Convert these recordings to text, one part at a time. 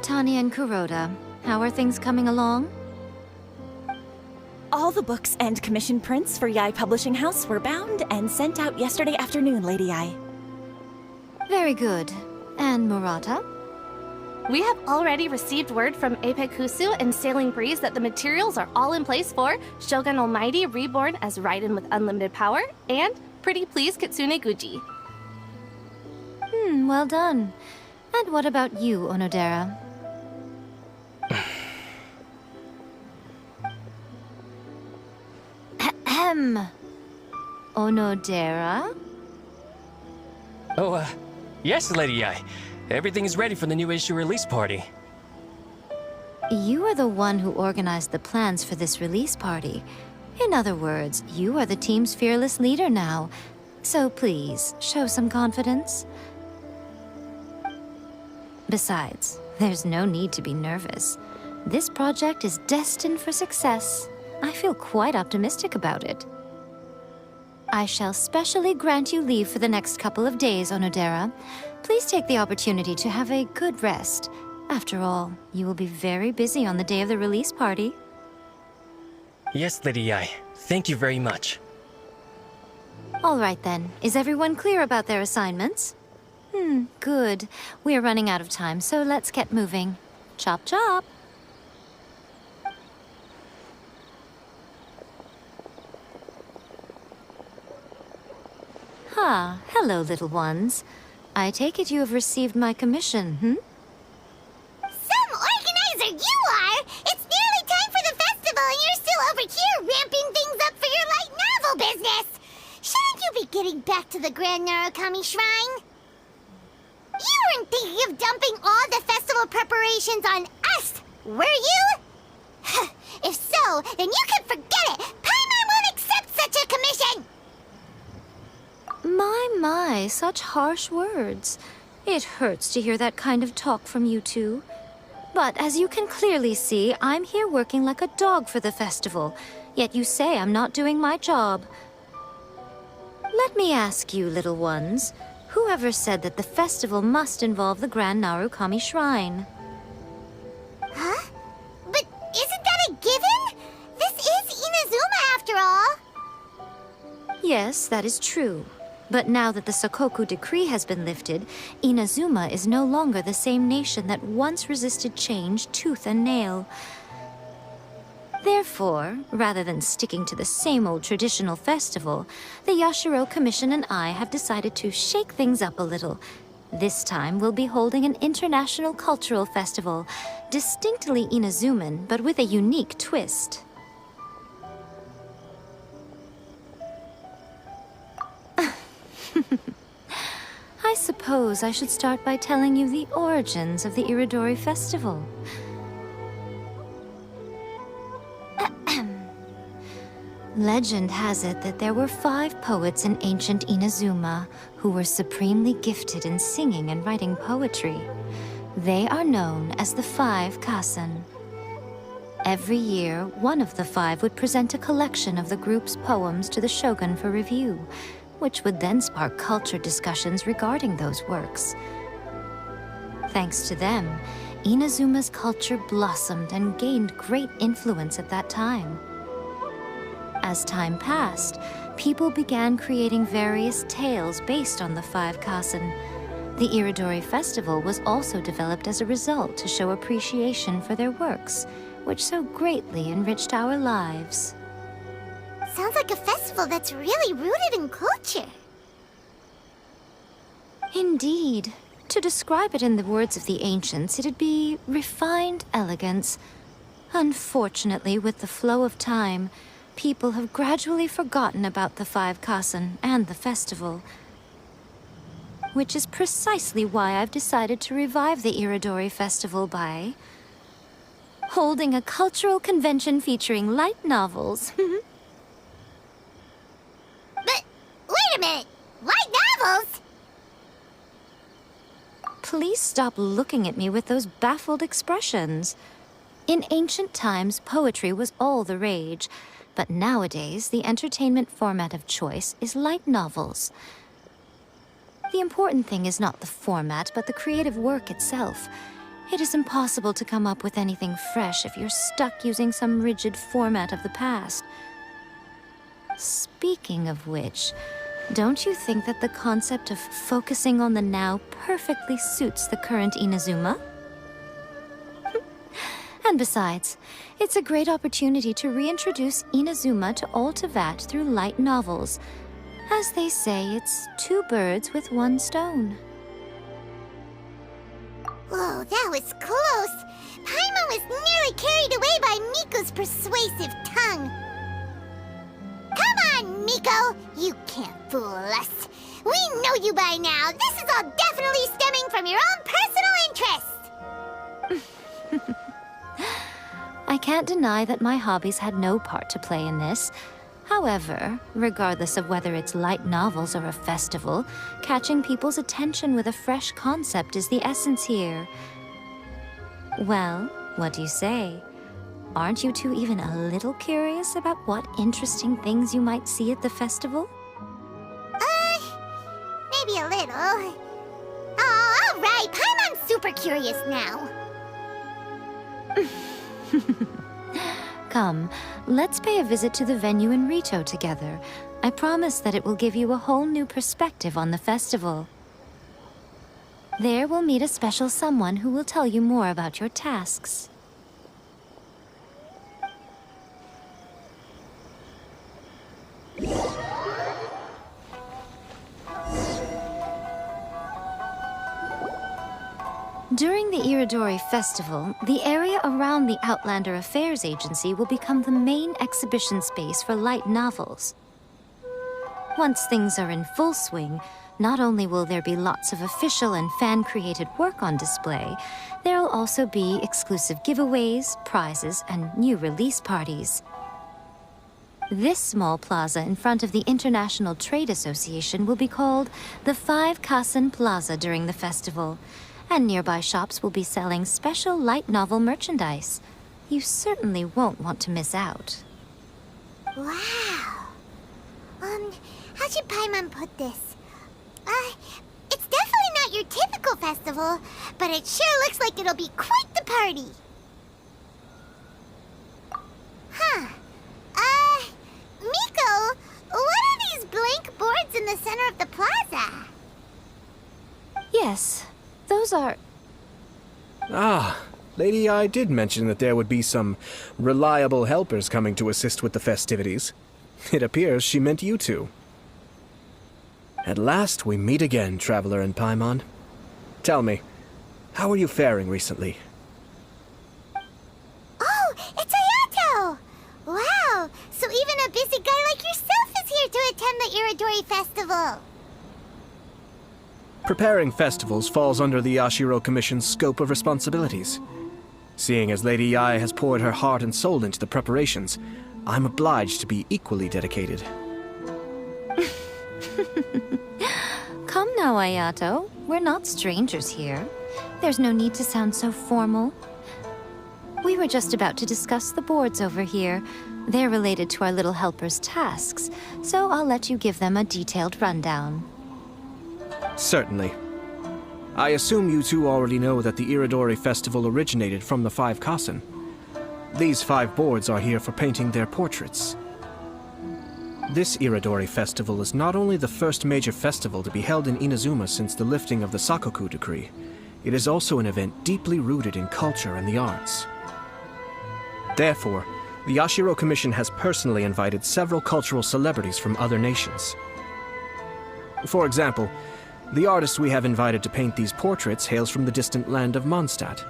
Tanya and Kuroda. How are things coming along? All the books and commission prints for Yae Publishing House were bound and sent out yesterday afternoon, Lady Yae. Very good. And Murata? We have already received word from Apekusu and Sailing Breeze that the materials are all in place for Shogun Almighty reborn as Raiden with unlimited power and Pretty Please Kitsune Guji. Well done. And what about you, Onodera? Ahem. Onodera? Oh, yes, Lady Yae. Everything is ready for the new issue release party. You are the one who organized the plans for this release party. In other words, you are the team's fearless leader now. So please, show some confidence. Besides, there's no need to be nervous. This project is destined for success. I feel quite optimistic about it. I shall specially grant you leave for the next couple of days, Onodera. Please take the opportunity to have a good rest. After all, you will be very busy on the day of the release party. Yes, Lady Yae. Thank you very much. All right then. Is everyone clear about their assignments? Good. We are running out of time, so let's get moving. Chop chop! Hello, little ones. I take it you have received my commission, Some organizer you are! It's nearly time for the festival and you're still over here ramping things up for your light novel business! Shouldn't you be getting back to the Grand Narukami Shrine? You weren't thinking of dumping all the festival preparations on us, were you? If so, then you can forget it! Paimon won't accept such a commission! My, such harsh words. It hurts to hear that kind of talk from you two. But as you can clearly see, I'm here working like a dog for the festival, yet you say I'm not doing my job. Let me ask you, little ones, whoever said that the festival must involve the Grand Narukami Shrine? Huh? But isn't that a given? This is Inazuma after all. Yes, that is true. But now that the Sokoku decree has been lifted, Inazuma is no longer the same nation that once resisted change tooth and nail. Therefore, rather than sticking to the same old traditional festival, the Yashiro Commission and I have decided to shake things up a little. This time we'll be holding an international cultural festival, distinctly Inazuman, but with a unique twist. I suppose I should start by telling you the origins of the Irodori Festival. Legend has it that there were 5 poets in ancient Inazuma who were supremely gifted in singing and writing poetry. They are known as the 5 Kasen. Every year, one of the 5 would present a collection of the group's poems to the shogun for review, which would then spark culture discussions regarding those works. Thanks to them, Inazuma's culture blossomed and gained great influence at that time. As time passed, people began creating various tales based on the 5 Kasen. The Irodori Festival was also developed as a result to show appreciation for their works, which so greatly enriched our lives. Sounds like a festival that's really rooted in culture. Indeed. To describe it in the words of the ancients, it'd be refined elegance. Unfortunately, with the flow of time, people have gradually forgotten about the 5 Kasen and the festival. Which is precisely why I've decided to revive the Irodori Festival by holding a cultural convention featuring light novels. But wait a minute! Light novels? Please stop looking at me with those baffled expressions. In ancient times, poetry was all the rage, but nowadays the entertainment format of choice is light novels. The important thing is not the format, but the creative work itself. It is impossible to come up with anything fresh if you're stuck using some rigid format of the past. Speaking of which, don't you think that the concept of focusing on the now perfectly suits the current Inazuma? And besides, it's a great opportunity to reintroduce Inazuma to all Teyvat through light novels. As they say, it's two birds with one stone. Whoa, that was close! Paimon was nearly carried away by Miko's persuasive tongue. Come on, Miko! You can't fool us. We know you by now. This is all definitely stemming from your own personal interest. I can't deny that my hobbies had no part to play in this. However, regardless of whether it's light novels or a festival, catching people's attention with a fresh concept is the essence here. Well, what do you say? Aren't you two even a little curious about what interesting things you might see at the festival? Maybe a little. Oh, all right. Paimon's super curious now. Come, let's pay a visit to the venue in Rito together. I promise that it will give you a whole new perspective on the festival. There we'll meet a special someone who will tell you more about your tasks. During the Irodori Festival, the area around the Outlander Affairs Agency will become the main exhibition space for light novels. Once things are in full swing, not only will there be lots of official and fan-created work on display, there will also be exclusive giveaways, prizes, and new release parties. This small plaza in front of the International Trade Association will be called the 5 Kasen Plaza during the festival, and nearby shops will be selling special light novel merchandise. You certainly won't want to miss out. Wow. How should Paimon put this? It's definitely not your typical festival, but it sure looks like it'll be quite the party. Huh. Miko, what are these blank boards in the center of the plaza? Yes, those are... Ah, Lady I did mention that there would be some reliable helpers coming to assist with the festivities. It appears she meant you two. At last we meet again, Traveler and Paimon. Tell me, how are you faring recently? Oh, it's Ayato! Wow, so even a busy guy like yourself is here to attend the Irodori Festival. Preparing festivals falls under the Yashiro Commission's scope of responsibilities. Seeing as Lady Yae has poured her heart and soul into the preparations, I'm obliged to be equally dedicated. Come now, Ayato. We're not strangers here. There's no need to sound so formal. We were just about to discuss the boards over here. They're related to our little helper's tasks, so I'll let you give them a detailed rundown. Certainly. I assume you two already know that the Irodori Festival originated from the 5 Kasen. These 5 boards are here for painting their portraits. This Irodori Festival is not only the first major festival to be held in Inazuma since the lifting of the Sakoku decree, it is also an event deeply rooted in culture and the arts. Therefore, the Yashiro Commission has personally invited several cultural celebrities from other nations. For example, the artist we have invited to paint these portraits hails from the distant land of Mondstadt.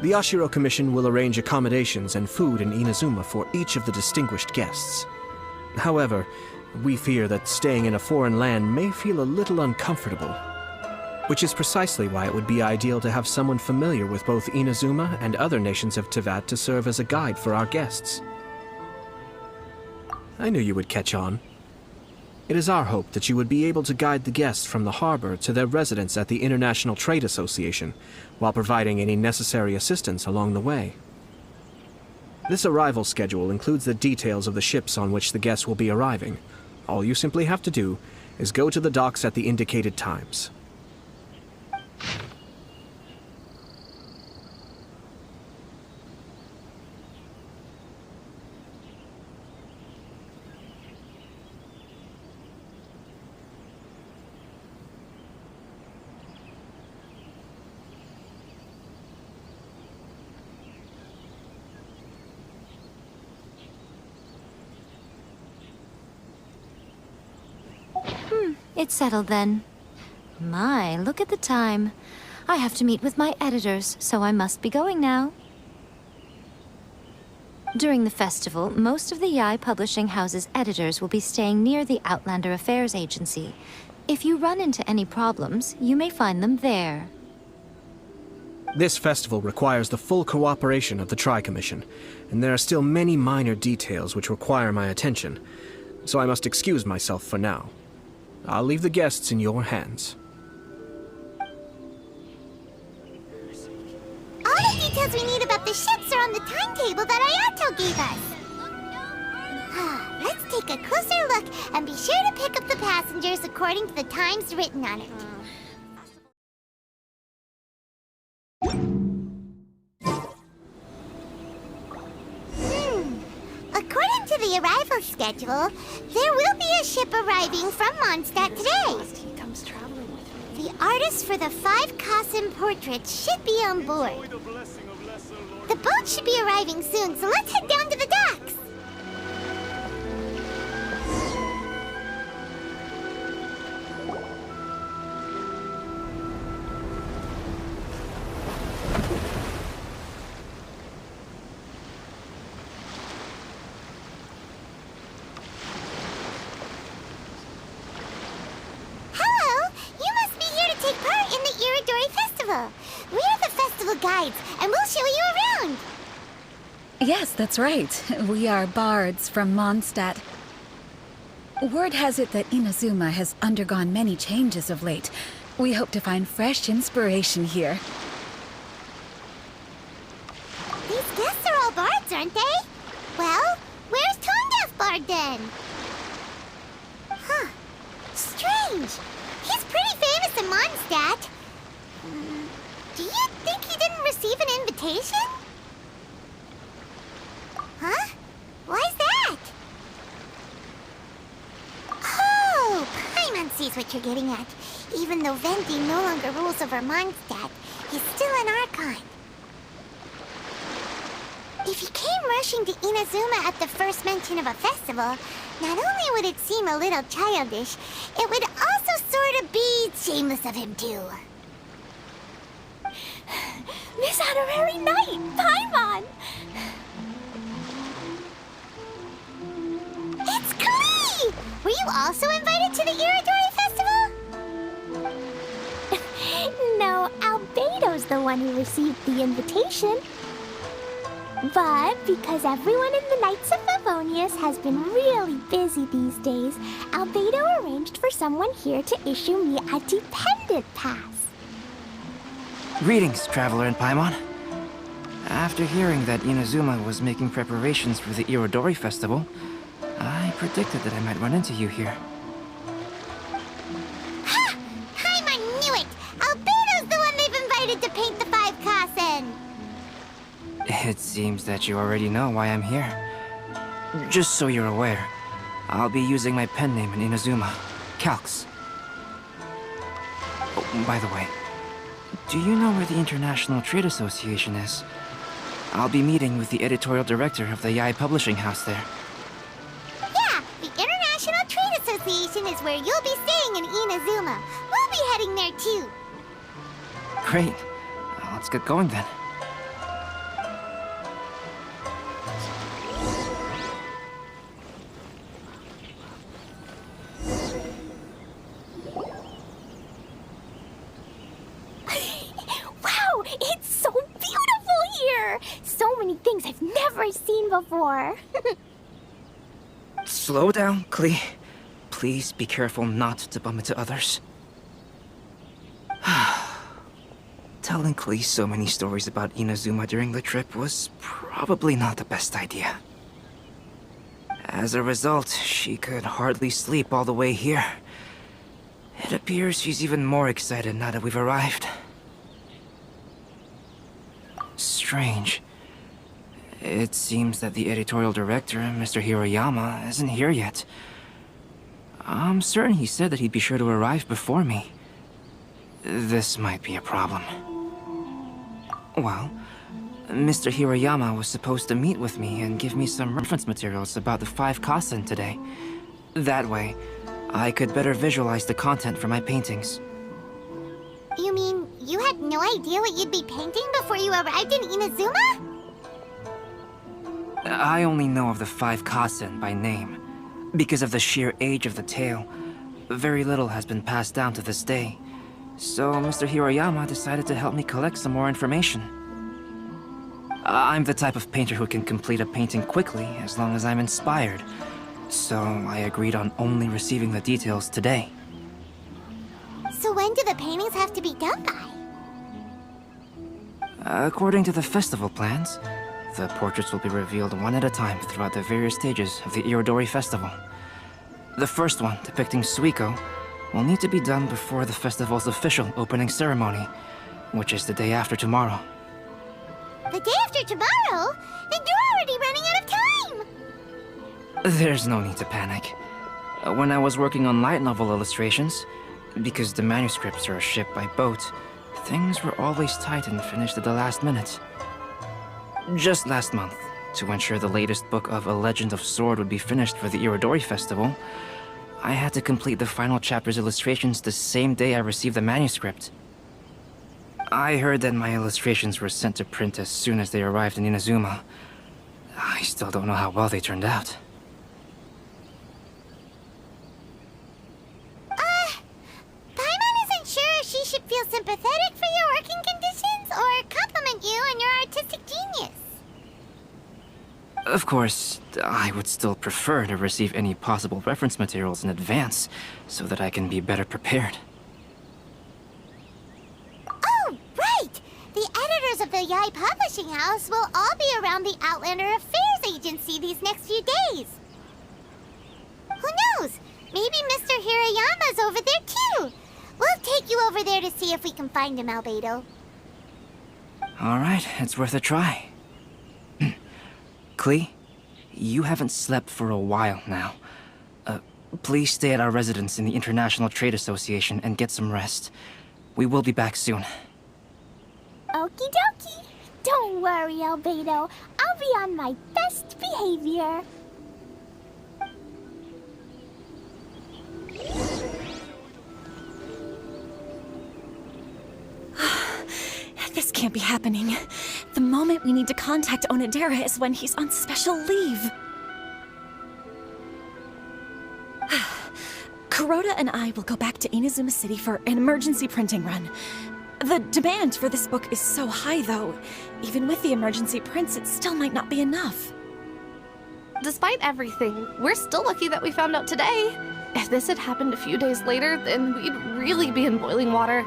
The Yashiro Commission will arrange accommodations and food in Inazuma for each of the distinguished guests. However, we fear that staying in a foreign land may feel a little uncomfortable, which is precisely why it would be ideal to have someone familiar with both Inazuma and other nations of Teyvat to serve as a guide for our guests. I knew you would catch on. It is our hope that you would be able to guide the guests from the harbor to their residence at the International Trade Association, while providing any necessary assistance along the way. This arrival schedule includes the details of the ships on which the guests will be arriving. All you simply have to do is go to the docks at the indicated times. It's settled then. My, look at the time. I have to meet with my editors, so I must be going now. During the festival, most of the Yae Publishing House's editors will be staying near the Outlander Affairs Agency. If you run into any problems, you may find them there. This festival requires the full cooperation of the Tri-Commission, and there are still many minor details which require my attention, so I must excuse myself for now. I'll leave the guests in your hands. All the details we need about the ships are on the timetable that Ayato gave us. Let's take a closer look and be sure to pick up the passengers according to the times written on it. According to the arrival schedule, there will be a ship arriving from Mondstadt today. He comes traveling with me. The artists for the 5 Kasim portraits should be on board. The boat should be arriving soon, so let's head down to the docks. Hello! You must be here to take part in the Irodori Festival. We're the festival guides, and we'll show you around. Yes, that's right. We are bards from Mondstadt. Word has it that Inazuma has undergone many changes of late. We hope to find fresh inspiration here. These guests are all bards, aren't they? Well, where's Tone-Deaf Bard then? Huh. Strange. He's pretty famous in Mondstadt. Do you think he didn't receive an invitation? Huh? Why's that? Oh, Paimon sees what you're getting at. Even though Venti no longer rules over Mondstadt, he's still an Archon. If he came rushing to Inazuma at the first mention of a festival, not only would it seem a little childish, it would also sort of be shameless of him too. Miss Honorary Knight, Paimon! It's Klee! Were you also invited to the Irodori Festival? No, Albedo's the one who received the invitation. But because everyone in the Knights of Favonius has been really busy these days, Albedo arranged for someone here to issue me a dependent pass. Greetings, Traveler and Paimon. After hearing that Inazuma was making preparations for the Irodori Festival, I predicted that I might run into you here. Ha! Paimon knew it! Albedo's the one they've invited to paint the 5 Kassen! It seems that you already know why I'm here. Just so you're aware, I'll be using my pen name in Inazuma, Calx. Oh, by the way, do you know where the International Trade Association is? I'll be meeting with the editorial director of the Yae Publishing House there. Yeah, the International Trade Association is where you'll be staying in Inazuma. We'll be heading there too. Great. Let's get going then. Wow, it's so beautiful here! So many things I've never seen before. Slow down, Klee. Please be careful not to bump into others. Telling Klee so many stories about Inazuma during the trip was probably not the best idea. As a result, she could hardly sleep all the way here. It appears she's even more excited now that we've arrived. Strange. It seems that the editorial director, Mr. Hiroyama, isn't here yet. I'm certain he said that he'd be sure to arrive before me. This might be a problem. Well, Mr. Hiroyama was supposed to meet with me and give me some reference materials about the 5 Kassen today. That way, I could better visualize the content for my paintings. You mean you had no idea what you'd be painting before you arrived in Inazuma? I only know of the 5 Kasen by name. Because of the sheer age of the tale, very little has been passed down to this day. So Mr. Hiroyama decided to help me collect some more information. I'm the type of painter who can complete a painting quickly as long as I'm inspired. So I agreed on only receiving the details today. So when do the paintings have to be done by? According to the festival plans, the portraits will be revealed one at a time throughout the various stages of the Irodori Festival. The first one, depicting Suiko, will need to be done before the festival's official opening ceremony, which is the day after tomorrow. The day after tomorrow? Then you're already running out of time! There's no need to panic. When I was working on light novel illustrations, because the manuscripts are shipped by boat, things were always tight and finished at the last minute. Just last month, to ensure the latest book of A Legend of Sword would be finished for the Irodori Festival, I had to complete the final chapter's illustrations the same day I received the manuscript. I heard that my illustrations were sent to print as soon as they arrived in Inazuma. I still don't know how well they turned out. Paimon isn't sure if she should feel sympathetic for your working conditions or compliment you on your artistic genius. Of course, I would still prefer to receive any possible reference materials in advance, so that I can be better prepared. Oh, right! The editors of the Yai Publishing House will all be around the Outlander Affairs Agency these next few days. Who knows? Maybe Mr. Hirayama's over there too. We'll take you over there to see if we can find him, Albedo. Alright, it's worth a try. Klee, you haven't slept for a while now. Please stay at our residence in the International Trade Association and get some rest. We will be back soon. Okie dokie. Don't worry, Albedo. I'll be on my best behavior. This can't be happening. The moment we need to contact Onodera is when he's on special leave. Kuroda and I will go back to Inazuma City for an emergency printing run. The demand for this book is so high, though. Even with the emergency prints, it still might not be enough. Despite everything, we're still lucky that we found out today. If this had happened a few days later, then we'd really be in boiling water.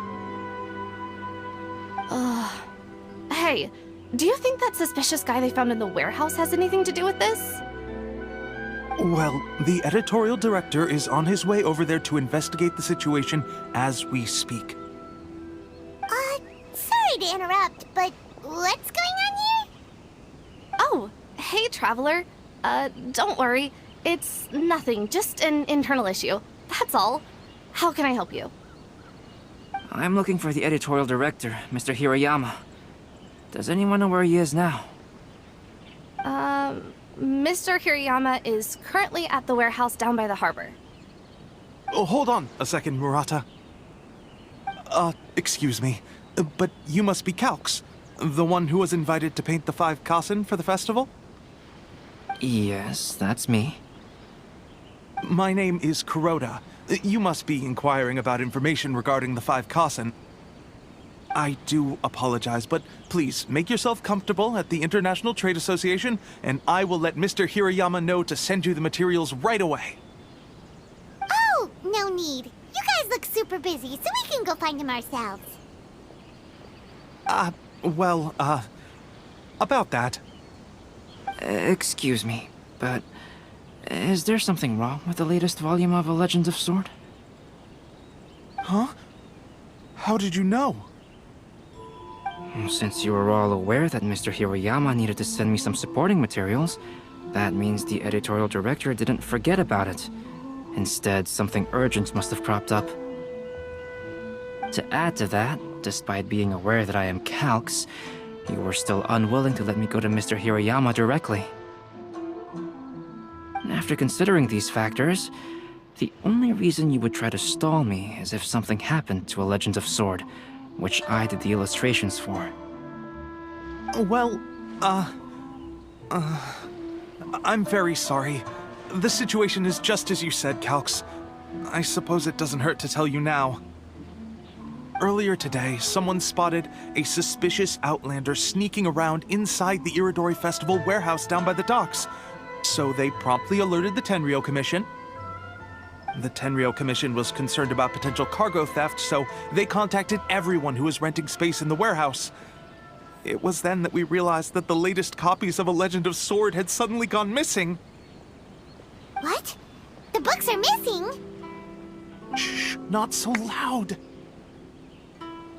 Hey, do you think that suspicious guy they found in the warehouse has anything to do with this? Well, the editorial director is on his way over there to investigate the situation as we speak. Sorry to interrupt, but what's going on here? Oh, hey, Traveler. Don't worry. It's nothing, just an internal issue. That's all. How can I help you? I'm looking for the editorial director, Mr. Hiroyama. Does anyone know where he is now? Mr. Hiroyama is currently at the warehouse down by the harbor. Oh, hold on a second, Murata. Excuse me, but you must be Calx, the one who was invited to paint the 5 Kasen for the festival? Yes, that's me. My name is Kuroda. You must be inquiring about information regarding the 5 Kasen. I do apologize, but please make yourself comfortable at the International Trade Association, and I will let Mr. Hiroyama know to send you the materials right away. Oh, no need. You guys look super busy, so we can go find him ourselves. About that. Excuse me, but is there something wrong with the latest volume of A Legend of Sword? Huh? How did you know? Since you were all aware that Mr. Hiroyama needed to send me some supporting materials, that means the editorial director didn't forget about it. Instead, something urgent must have cropped up. To add to that, despite being aware that I am Calx, you were still unwilling to let me go to Mr. Hiroyama directly. After considering these factors, The only reason you would try to stall me is if something happened to A Legend of Sword, which I did the illustrations for. Well, I'm very sorry. The situation is just as you said, Calx. I suppose it doesn't hurt to tell you now. Earlier today, someone spotted a suspicious outlander sneaking around inside the Irodori Festival warehouse down by the docks. So they promptly alerted the Tenryou Commission. The Tenryou Commission was concerned about potential cargo theft, so they contacted everyone who was renting space in the warehouse. It was then that we realized that the latest copies of A Legend of Sword had suddenly gone missing. What? The books are missing? Shh, not so loud.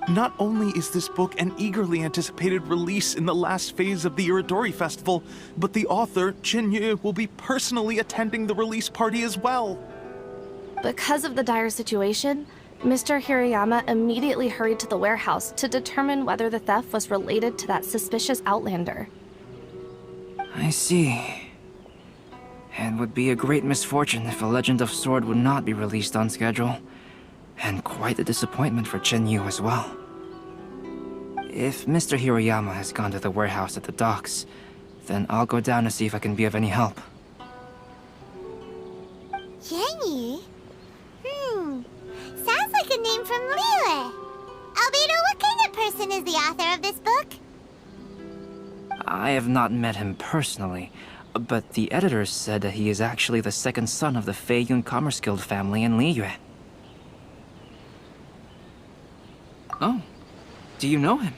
Not only is this book an eagerly anticipated release in the last phase of the Irodori Festival, but the author, Liyue, will be personally attending the release party as well. Because of the dire situation, Mr. Hirayama immediately hurried to the warehouse to determine whether the theft was related to that suspicious outlander. I see. It would be a great misfortune if A Legend of Sword would not be released on schedule. And quite a disappointment for Liyue as well. If Mr. Hirayama has gone to the warehouse at the docks, then I'll go down to see if I can be of any help. Liyue? Sounds like a name from Liyue. Albedo, what kind of person is the author of this book? I have not met him personally, but the editors said that he is actually the second son of the Feiyun Commerce Guild family in Liyue. Oh, do you know him?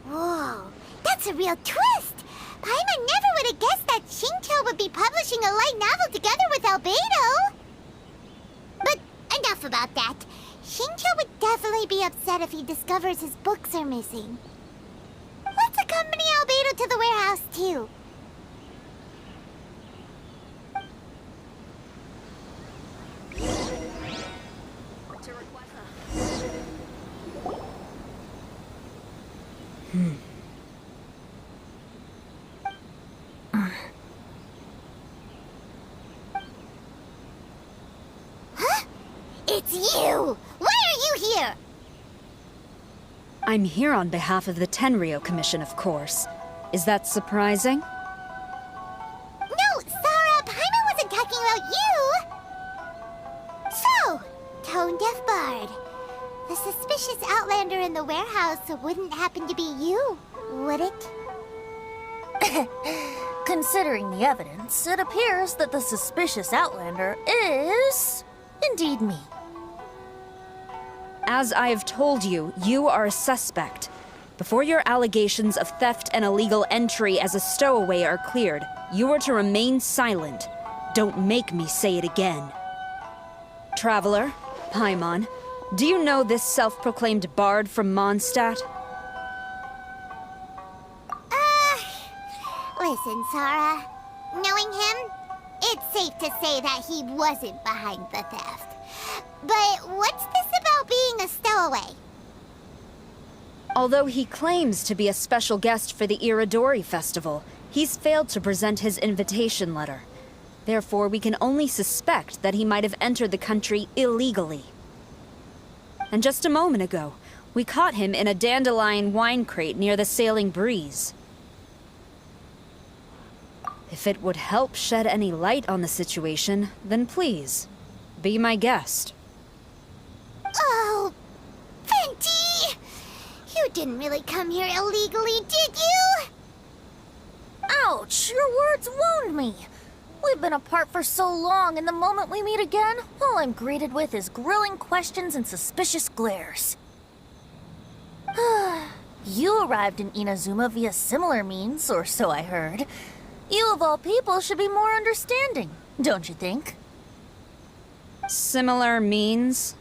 Whoa, that's a real twist! Paimon never would have guessed that Xingqiu would be publishing a light novel together with Albedo! But enough about that. Xingqiu would definitely be upset if he discovers his books are missing. Let's accompany Albedo to the warehouse, too. Huh? It's you! Why are you here? I'm here on behalf of the Tenryou Commission, of course. Is that surprising? No, Sarah, Paimon wasn't talking about you! So, tone-deaf bard. The suspicious outlander in the warehouse wouldn't happen to be you, would it? Considering the evidence, it appears that the suspicious outlander is indeed me. As I have told you, you are a suspect. Before your allegations of theft and illegal entry as a stowaway are cleared, you are to remain silent. Don't make me say it again. Traveler, Paimon, do you know this self-proclaimed bard from Mondstadt? Listen, Sarah. Knowing him, it's safe to say that he wasn't behind the theft. But what's this about being a stowaway? Although he claims to be a special guest for the Irodori Festival, he's failed to present his invitation letter. Therefore, we can only suspect that he might have entered the country illegally. And just a moment ago, we caught him in a dandelion wine crate near the Sailing Breeze. If it would help shed any light on the situation, then please, be my guest. Oh, Venti! You didn't really come here illegally, did you? Ouch! Your words wound me. We've been apart for so long, and the moment we meet again, all I'm greeted with is grilling questions and suspicious glares. You arrived in Inazuma via similar means, or so I heard. You of all people should be more understanding, don't you think? Similar means?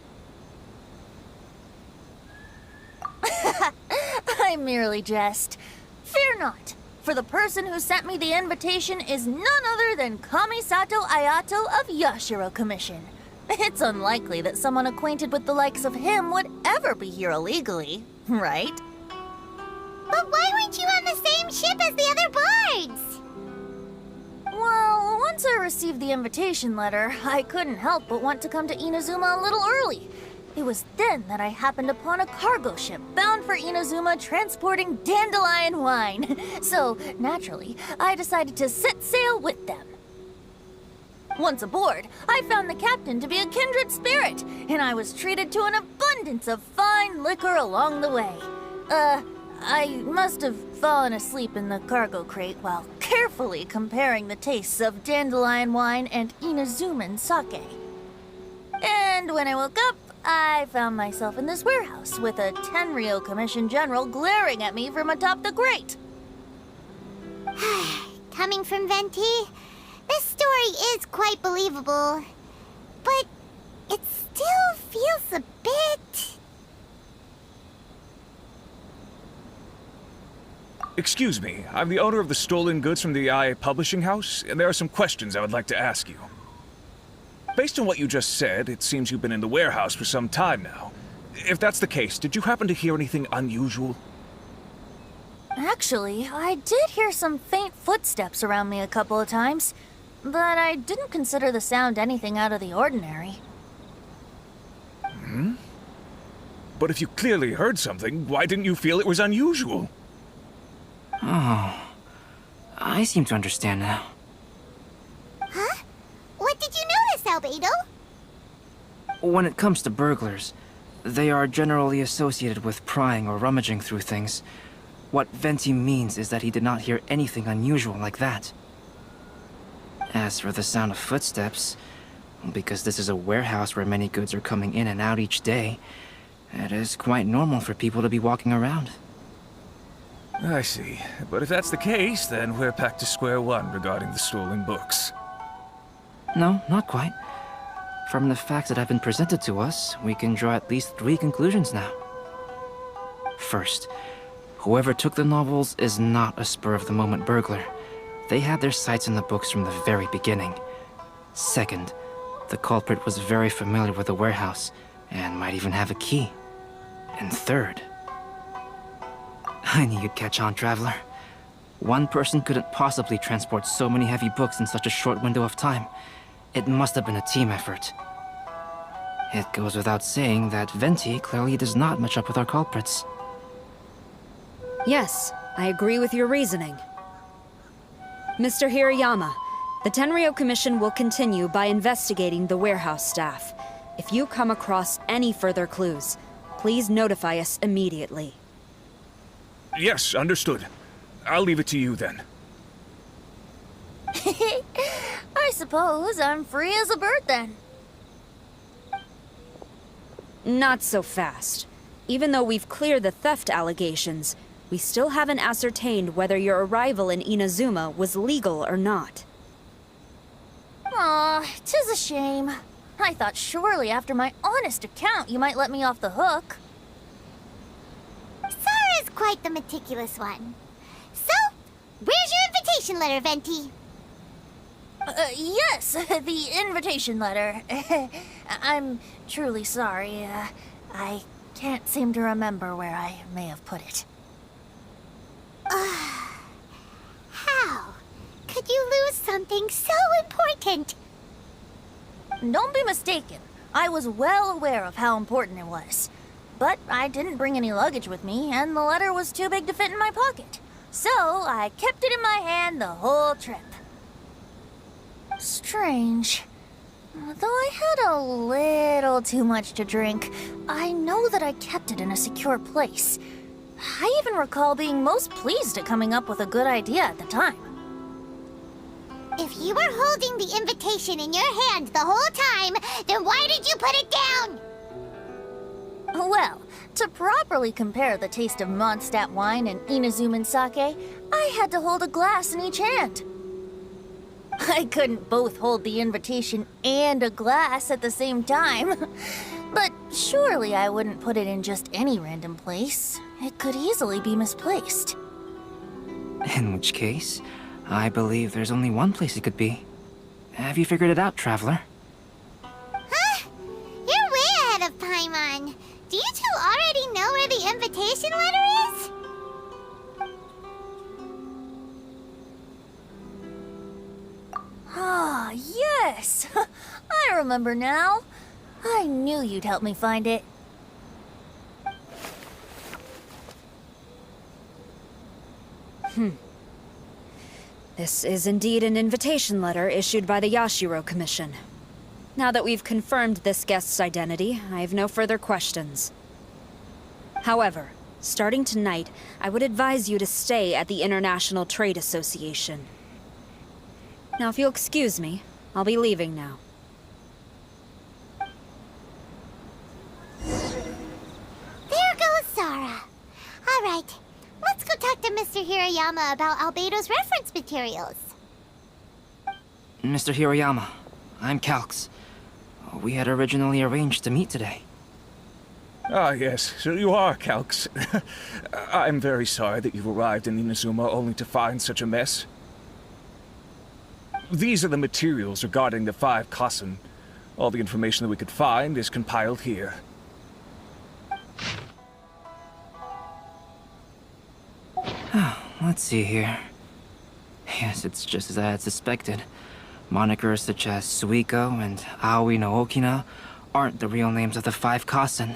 I merely jest. Fear not, for the person who sent me the invitation is none other than Kamisato Ayato of Yashiro Commission. It's unlikely that someone acquainted with the likes of him would ever be here illegally, right? But why weren't you on the same ship as the other bards? Well, Once I received the invitation letter, I couldn't help but want to come to Inazuma a little early. It was then that I happened upon a cargo ship bound for Inazuma transporting dandelion wine. So, naturally, I decided to set sail with them. Once aboard, I found the captain to be a kindred spirit, and I was treated to an abundance of fine liquor along the way. I must have fallen asleep in the cargo crate while carefully comparing the tastes of dandelion wine and Inazuman sake. And when I woke up, I found myself in this warehouse with a Tenryou Commission General glaring at me from atop the grate. Coming from Venti, this story is quite believable, but it still feels a bit... Excuse me, I'm the owner of the stolen goods from the IA publishing house, and there are some questions I would like to ask you. Based on what you just said, it seems you've been in the warehouse for some time now. If that's the case, did you happen to hear anything unusual? Actually, I did hear some faint footsteps around me a couple of times, but I didn't consider the sound anything out of the ordinary. Hmm? But if you clearly heard something, why didn't you feel it was unusual? Oh, I seem to understand now. Huh? What did you notice, Albedo? When it comes to burglars, they are generally associated with prying or rummaging through things. What Venti means is that he did not hear anything unusual like that. As for the sound of footsteps, because this is a warehouse where many goods are coming in and out each day, it is quite normal for people to be walking around. I see. But if that's the case, then we're back to square one regarding the stolen books. No, not quite. From the facts that have been presented to us, we can draw at least 3 conclusions now. First, whoever took the novels is not a spur-of-the-moment burglar. They had their sights on the books from the very beginning. Second, the culprit was very familiar with the warehouse, and might even have a key. And third... I knew you'd catch on, Traveler. One person couldn't possibly transport so many heavy books in such a short window of time. It must have been a team effort. It goes without saying that Venti clearly does not match up with our culprits. Yes, I agree with your reasoning. Mr. Hirayama, the Tenryou Commission will continue by investigating the warehouse staff. If you come across any further clues, please notify us immediately. Yes, understood. I'll leave it to you then. I suppose I'm free as a bird then. Not so fast. Even though we've cleared the theft allegations, we still haven't ascertained whether your arrival in Inazuma was legal or not. Aw, 'tis a shame. I thought surely after my honest account you might let me off the hook. Sara's quite the meticulous one. So, where's your invitation letter, Venti? Yes, the invitation letter. I'm truly sorry. I can't seem to remember where I may have put it. How could you lose something so important? Don't be mistaken. I was well aware of how important it was. But I didn't bring any luggage with me, and the letter was too big to fit in my pocket. So I kept it in my hand the whole trip. Strange. Though I had a little too much to drink, I know that I kept it in a secure place. I even recall being most pleased at coming up with a good idea at the time. If you were holding the invitation in your hand the whole time, then why did you put it down? Well, to properly compare the taste of Mondstadt wine and Inazuman sake, I had to hold a glass in each hand. I couldn't both hold the invitation and a glass at the same time. But surely I wouldn't put it in just any random place. It could easily be misplaced. In which case, I believe there's only one place it could be. Have you figured it out, Traveler? Huh? You're way ahead of Paimon. Do you two already know where the invitation letter is? Yes, I remember now. I knew you'd help me find it. This is indeed an invitation letter issued by the Yashiro Commission. Now that we've confirmed this guest's identity, I have no further questions. However, starting tonight, I would advise you to stay at the International Trade Association. Now, if you'll excuse me, I'll be leaving now. There goes Sara. All right, let's go talk to Mr. Hiroyama about Albedo's reference materials. Mr. Hiroyama, I'm Calx. We had originally arranged to meet today. Ah, yes, so you are Calx. I'm very sorry that you've arrived in Inazuma only to find such a mess. These are the materials regarding the 5 Kassen. All the information that we could find is compiled here. Let's see here. Yes, it's just as I had suspected. Monikers such as Suiko and Aoi no Okina aren't the real names of the 5 Kassen.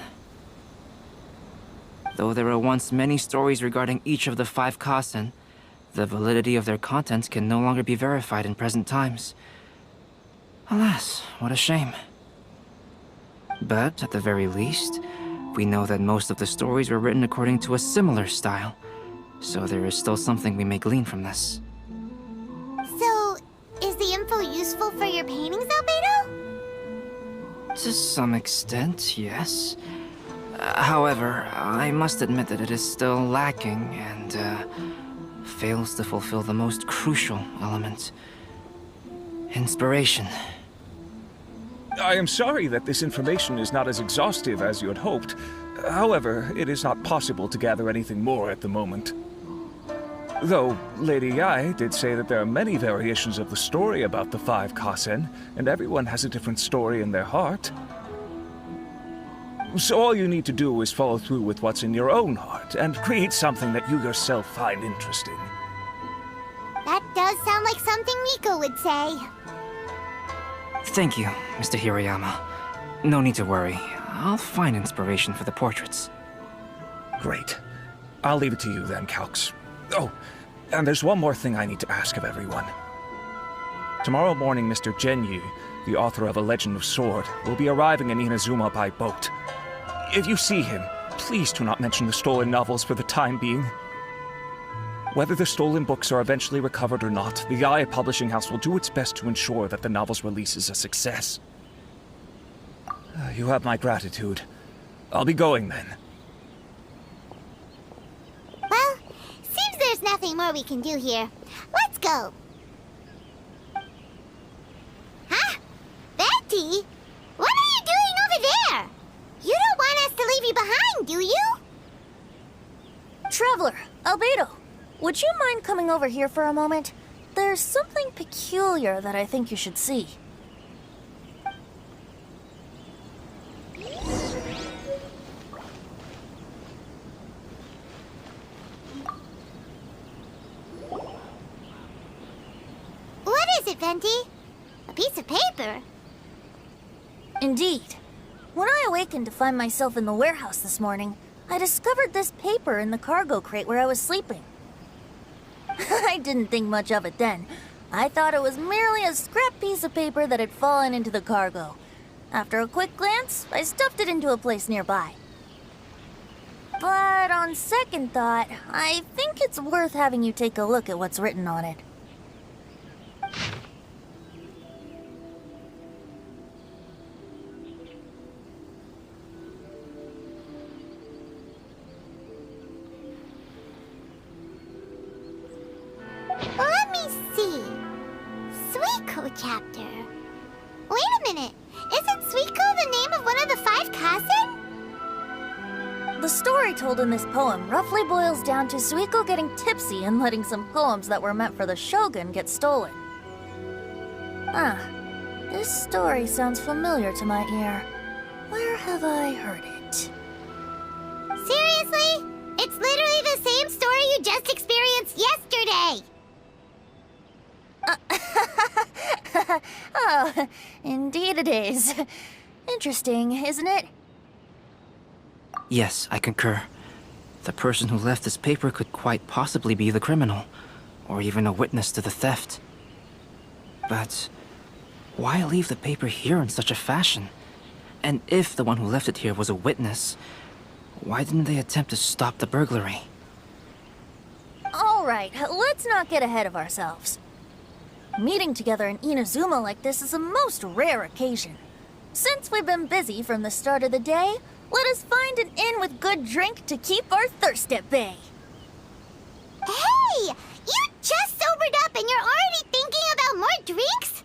Though there were once many stories regarding each of the 5 Kassen, the validity of their contents can no longer be verified in present times. Alas, what a shame. But, at the very least, we know that most of the stories were written according to a similar style, so there is still something we may glean from this. So, is the info useful for your paintings, Albedo? To some extent, yes. However, I must admit that it is still lacking and fails to fulfill the most crucial element. Inspiration. I am sorry that this information is not as exhaustive as you had hoped. However, it is not possible to gather anything more at the moment. Though, Lady Yae did say that there are many variations of the story about the 5 Kassen, and everyone has a different story in their heart. So all you need to do is follow through with what's in your own heart, and create something that you yourself find interesting. That does sound like something Miko would say. Thank you, Mr. Hiroyama. No need to worry. I'll find inspiration for the portraits. Great. I'll leave it to you then, Calx. Oh, and there's one more thing I need to ask of everyone. Tomorrow morning, Mr. Genyu, the author of A Legend of Sword, will be arriving in Inazuma by boat. If you see him, please do not mention the stolen novels for the time being. Whether the stolen books are eventually recovered or not, the Yae Publishing House will do its best to ensure that the novel's release is a success. You have my gratitude. I'll be going then. Well, seems there's nothing more we can do here. Let's go. Huh? Venti? What are you doing over there? You don't want us to leave you behind, do you? Traveler, Albedo, would you mind coming over here for a moment? There's something peculiar that I think you should see. What is it, Venti? A piece of paper? Indeed. When I awakened to find myself in the warehouse this morning, I discovered this paper in the cargo crate where I was sleeping. I didn't think much of it then. I thought it was merely a scrap piece of paper that had fallen into the cargo. After a quick glance, I stuffed it into a place nearby. But on second thought, I think it's worth having you take a look at what's written on it. Let me see. Suiko chapter. Wait a minute. Isn't Suiko the name of one of the 5 Kassen? The story told in this poem roughly boils down to Suiko getting tipsy and letting some poems that were meant for the shogun get stolen. Ah, this story sounds familiar to my ear. Where have I heard it? Seriously? It's literally the same story you just experienced yesterday! Oh, Indeed it is. Interesting, isn't it? Yes, I concur. The person who left this paper could quite possibly be the criminal, or even a witness to the theft. But why leave the paper here in such a fashion? And if the one who left it here was a witness, why didn't they attempt to stop the burglary? Alright, let's not get ahead of ourselves. Meeting together in Inazuma like this is a most rare occasion. Since we've been busy from the start of the day, let us find an inn with good drink to keep our thirst at bay. Hey! You just sobered up and you're already thinking about more drinks?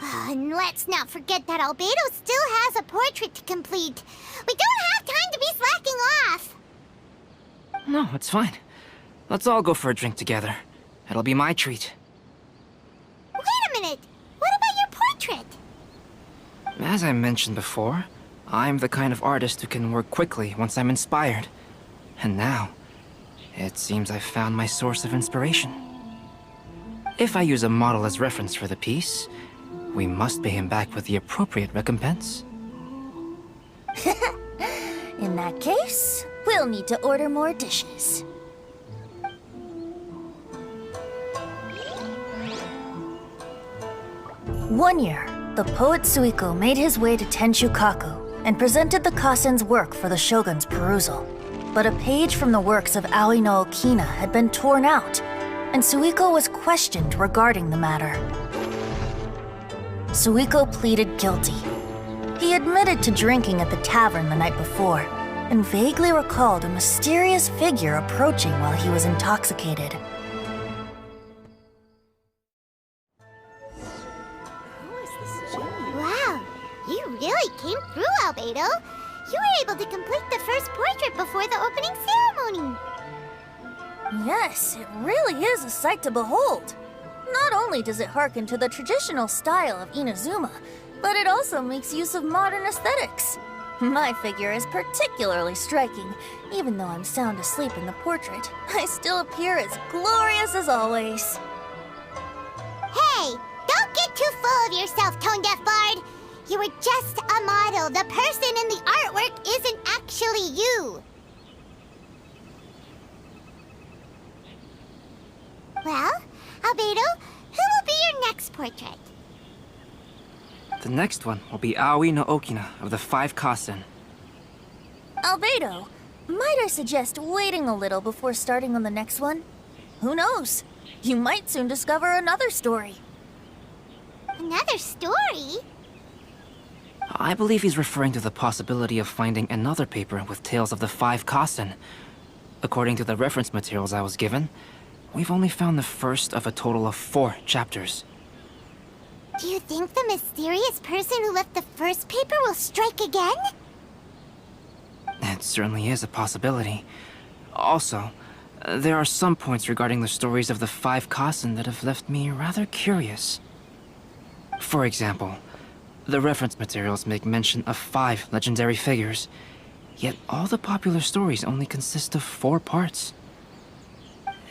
And let's not forget that Albedo still has a portrait to complete. We don't have time to be slacking off. No, it's fine. Let's all go for a drink together. It'll be my treat. Wait a minute. What about your portrait? As I mentioned before, I'm the kind of artist who can work quickly once I'm inspired. And now, it seems I've found my source of inspiration. If I use a model as reference for the piece, we must pay him back with the appropriate recompense. In that case, we'll need to order more dishes. One year, the poet Suiko made his way to Tenshukaku and presented the Kasen's work for the shogun's perusal. But a page from the works of Aoi no Okina had been torn out, and Suiko was questioned regarding the matter. Suiko pleaded guilty. He admitted to drinking at the tavern the night before, and vaguely recalled a mysterious figure approaching while he was intoxicated. Wow, you really came through, Albedo. You were able to complete the first portrait before the opening ceremony. Yes, it really is a sight to behold. Not only does it harken to the traditional style of Inazuma, but it also makes use of modern aesthetics. My figure is particularly striking. Even though I'm sound asleep in the portrait, I still appear as glorious as always. Hey, don't get too full of yourself, Tone-Deaf Bard. You were just a model. The person in the artwork isn't actually you. Well, Albedo, who will be your next portrait? The next one will be Aoi no Okina of the 5 Kasen. Albedo, might I suggest waiting a little before starting on the next one? Who knows? You might soon discover another story. Another story? I believe he's referring to the possibility of finding another paper with tales of the 5 Kasen. According to the reference materials I was given, we've only found the first of a total of 4 chapters. Do you think the mysterious person who left the first paper will strike again? It certainly is a possibility. Also, there are some points regarding the stories of the 5 Kasen that have left me rather curious. For example, the reference materials make mention of 5 legendary figures, yet all the popular stories only consist of 4 parts.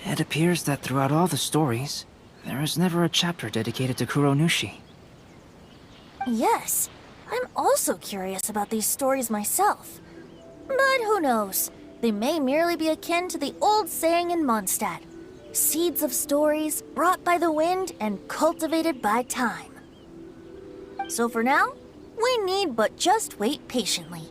It appears that throughout all the stories, there is never a chapter dedicated to Kuronushi. Yes, I'm also curious about these stories myself. But who knows? They may merely be akin to the old saying in Mondstadt, seeds of stories brought by the wind and cultivated by time. So for now, we need but just wait patiently.